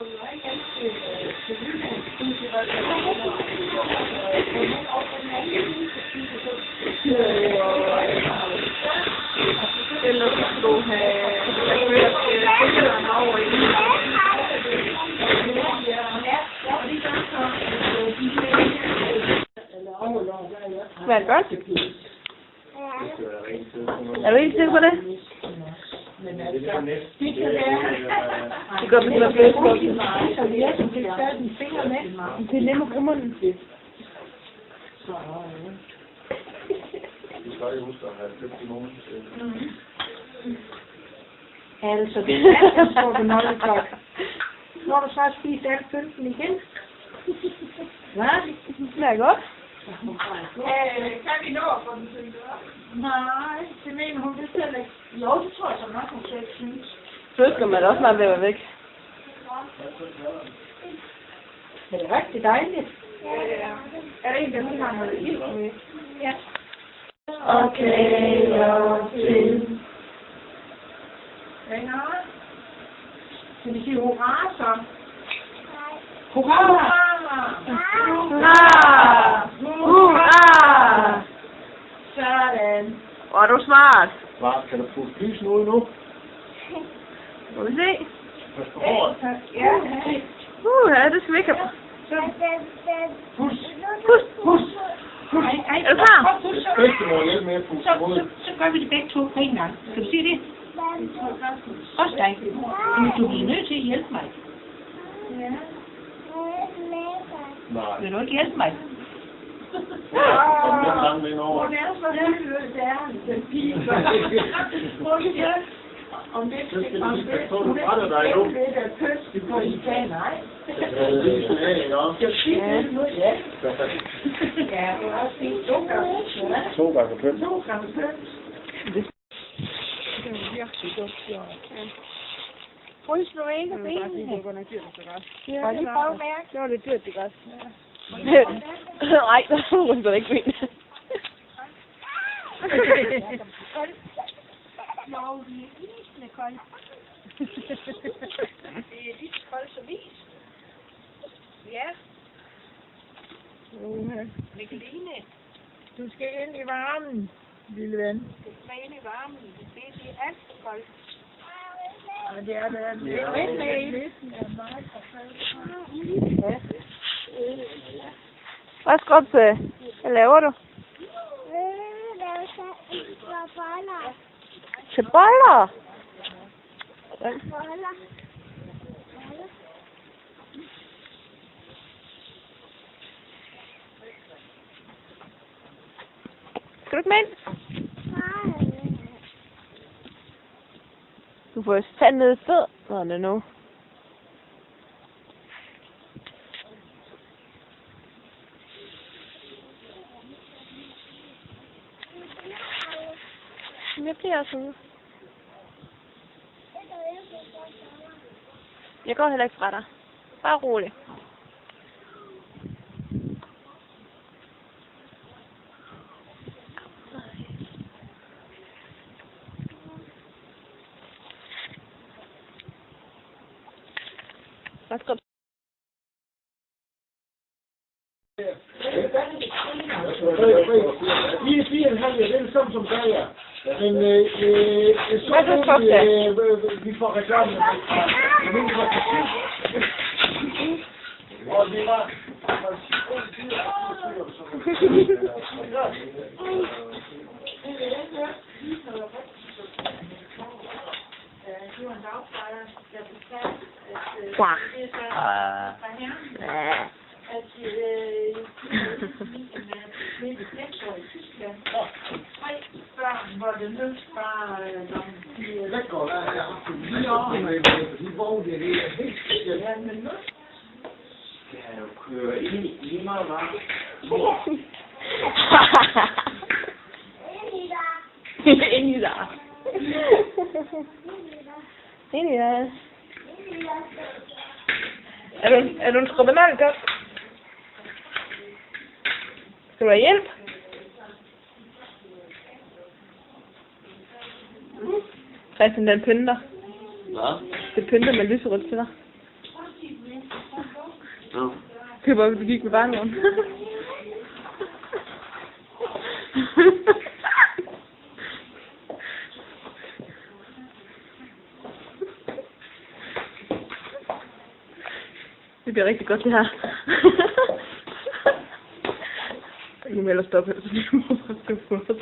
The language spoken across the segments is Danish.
Ellers skulle du have kørt fingeren over i. Hvad er det godt? Er du ikke sikker på det? Det går med blødskålen. Det er nemt på munden. Altså, det er så står du nøgletok. Når du så har spist alt pynten igen. Hvad? Det er godt. Kan vi nå at få den til at gøre? Nej, det mener hun det selv ikke. Jo, det tror jeg så nok, hun selv synes. Så skal man også snart være væk. Det er rigtig dejligt. Er det en, der hun har noget ild med? Ja. Okay, og til. Venner. Skal vi sige hurra så? Hurra! Hurra! Hurra! Sådan. Hvor er du smart. Hvad? Kan du putte lysen ud nu? Må vi se? Ja. Ja, det skal vi ikke have. Pus! Pus! Pus! Er du klar? Bedstemor hjælp med at pusse hovedet. Så gør vi det begge to på en gang. Kan du se det? Også dig. Men du bliver nødt til at hjælpe mig. Nej. Vil du ikke hjælpe mig? Kom lidt langt ind over. Hun er så heldig, det er den pige. Om det Så skal du lige passe på, du brænder dig nu. det er pøst på i dag, nej. Det er sådan af, ikke også? Jeg siger det nu, ja. Ja, det er også fint. 2 gange. 2 gange pønt. 2 gange pøst. Det er virkelig godt, ja. Fryser du ikke af benene? Bare lige prøve at mærke. Det var lidt dyrt, det græs. Nej, der var hun så ikke ben. Jo, vi er isende kolde. Det er lige så koldt som is. Ja. Nicoline. Du skal ind i varmen, lille ven. Du skal ind i varmen. Det er alt for koldt. Og det er det. Det er lidt med i det. Hvad skal op til? Hvad laver du? Til boller? Skal du ikke med ind? Du får tage ned et sted. Hvad er det nu? Jeg bliver også ude. Jeg går heller ikke fra dig. Bare rolig. Hvad skal du? Vi er 4,5, det er det samme som bager. Men vi får reklamen. Og det var... Hvor det løs bare Lækker, der er 4 år, de vågner det er helt specielt. ja, men nu Kan jo køre ind i mig, hva'? Ind i dig. Ind i dig. Er du en skrubbenal, godt? Skal du have hjælp? Christian, den pynter. Hvad? Det pynter med lyserødt til dig. Det var, du gik med barnevogn. Det bliver rigtig godt, det her. Nu må jeg stoppe, så det må jeg få.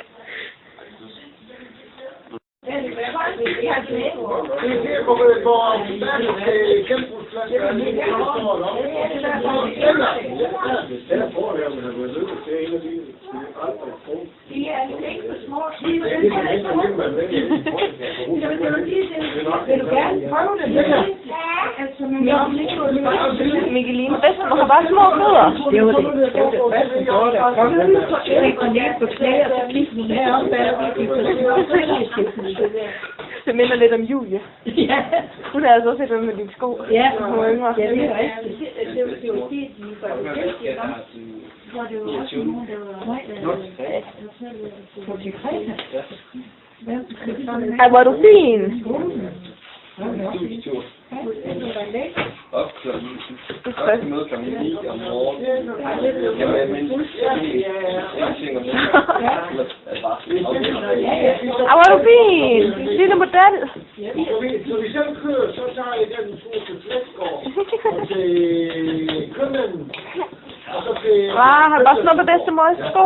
Mikkeline Bedstemor har bare små fødder. Det var det. Det minder lidt om Julie. Ja. Hun har altså også set med dine sko. Ja, hun var yngre. Ja, det er rigtigt. Det var det, hvor det var også nogen, der var Ej, hvor er du fin. Op klokken 9 om morgenen. Ej, hvor er du fin. Lille model. Så vi selv kører, så tager jeg den tur til Flæsgaard og til Købmanden. Har du bare snuppet bedstemors sko?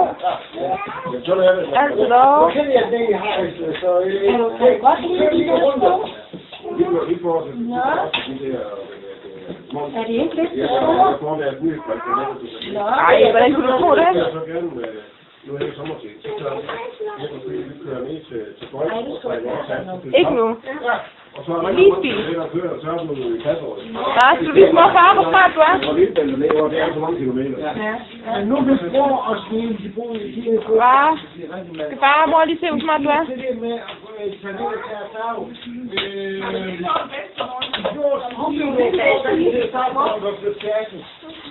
Altså dog. Nu kender jeg den, jeg har, så jeg kan godt lide de rundt. Er det ikke lidt Nej, hvordan kunne du tro det? Nu er det sommertid, så kører ned til Bold. Ikke nu. Og så er der ikke der kører, så er du i Kasseråd. Nej, skal du vise mor far, hvor smart du er? Og Lindbælten lever, det er så mange kilometer. Men nu vil bror og Stine, de bor i de her Far, skal far og mor lige se, hvor smart du er? Det er med at tage det her færge.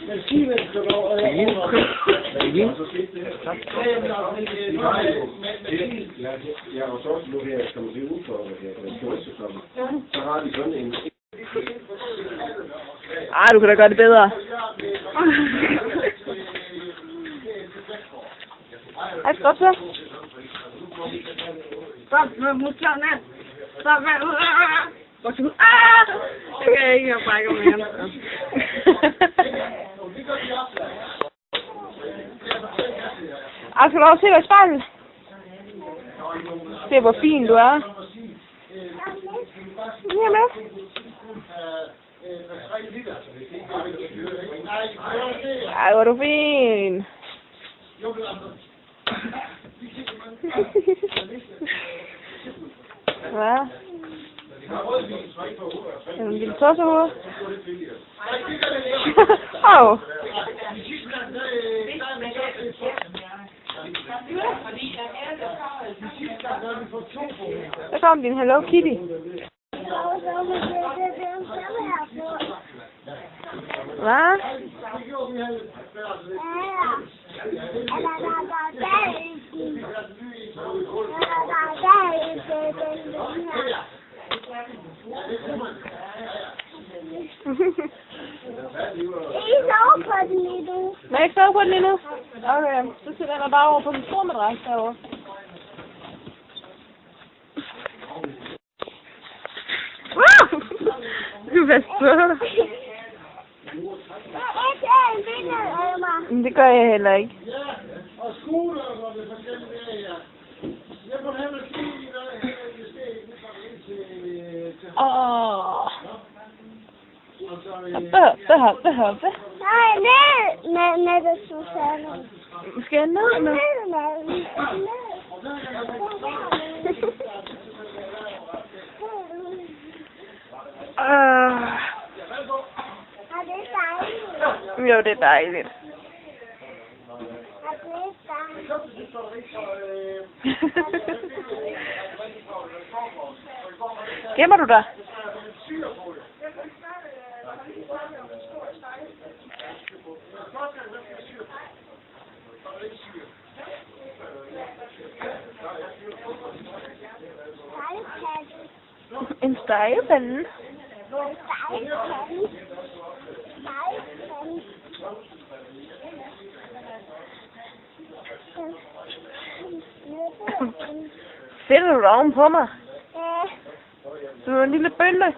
Men Steven skal dog... Jeg har også nu her, skal man sige ud for turistsæsonen. Så har de sådan en... Ej, du kan da gøre det bedre. Ej, godt så. Stop med musklerne. Stop med musklerne. Det kan jeg ikke, jeg brækker med ham. Ej, skal du også se dig i spejlet? Se, hvor fin du er. Jamen. Ej, hvor er du fin. Hvad? En lille tossehoved. Åh. Der kom din Hello Kitty. Hvad? Men jeg ikke sove på den lige nu? Okay, så sætter jeg mig bare over på den store madras derovre. Du er så. Det gør jeg heller ikke. Og skoler og det forskellige der. Jeg må have noget krig i dag, Behøver. Nej, ned til Susanne. Skal jeg ned med? Jo, det er dejligt. Gemmer du dig? En stegepande. Sætter du dig oven på mig? Ja. Du er en lille bølle.